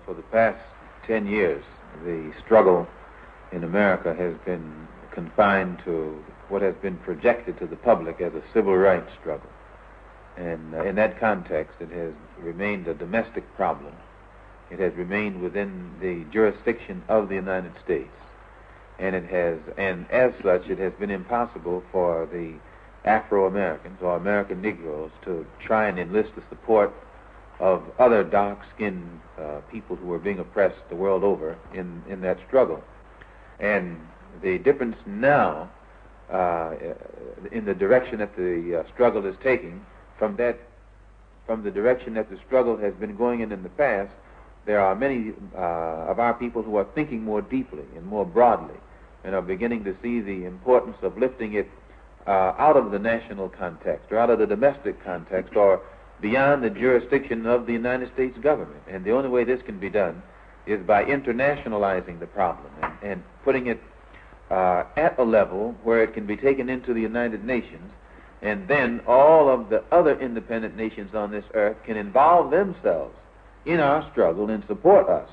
For the past 10 years, the struggle in America has been confined to what has been projected to the public as a civil rights struggle. And in that context, it has remained a domestic problem. It has remained within the jurisdiction of the United States. And as such, it has been impossible for the Afro-Americans or American Negroes to try and enlist the support of other dark-skinned people who were being oppressed the world over in that struggle. And the difference now in the direction that the struggle is taking from the direction that the struggle has been going in the past, there are many of our people who are thinking more deeply and more broadly and are beginning to see the importance of lifting it out of the national context or out of the domestic context or beyond the jurisdiction of the United States government. And the only way this can be done is by internationalizing the problem and putting it at a level where it can be taken into the United Nations, and then all of the other independent nations on this earth can involve themselves in our struggle and support us.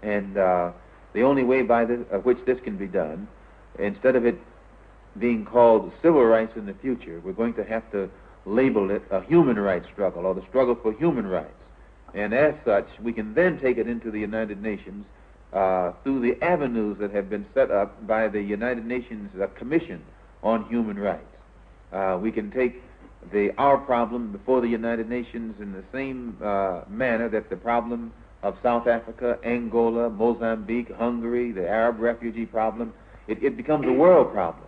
And the only way by which this can be done, instead of it being called civil rights in the future, we're going to have to label it a human rights struggle, or the struggle for human rights. And as such, we can then take it into the United Nations through the avenues that have been set up by the United Nations Commission on Human Rights. We can take our problem before the United Nations in the same manner that the problem of South Africa, Angola, Mozambique, Hungary, the Arab refugee problem, it becomes a world problem.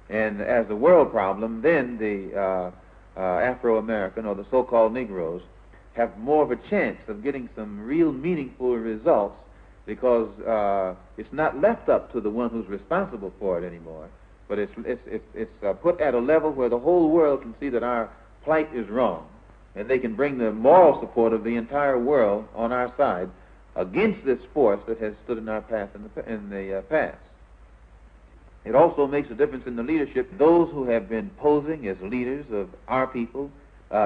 And as a world problem, then the Afro-American or the so-called Negroes have more of a chance of getting some real meaningful results, because it's not left up to the one who's responsible for it anymore, but it's put at a level where the whole world can see that our plight is wrong, and they can bring the moral support of the entire world on our side against this force that has stood in our path in the past. It also makes a difference in the leadership. Those who have been posing as leaders of our people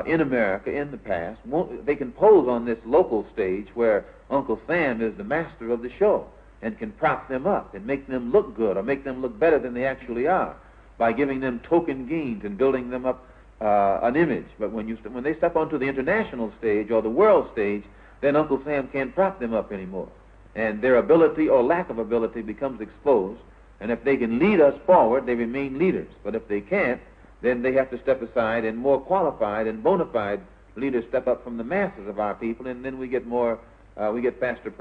in America in the past, they can pose on this local stage where Uncle Sam is the master of the show and can prop them up and make them look good or make them look better than they actually are by giving them token gains and building them up an image. But when they step onto the international stage or the world stage, then Uncle Sam can't prop them up anymore. And their ability or lack of ability becomes exposed. And if they can lead us forward, they remain leaders. But if they can't, then they have to step aside, and more qualified and bona fide leaders step up from the masses of our people, and then we get faster progress.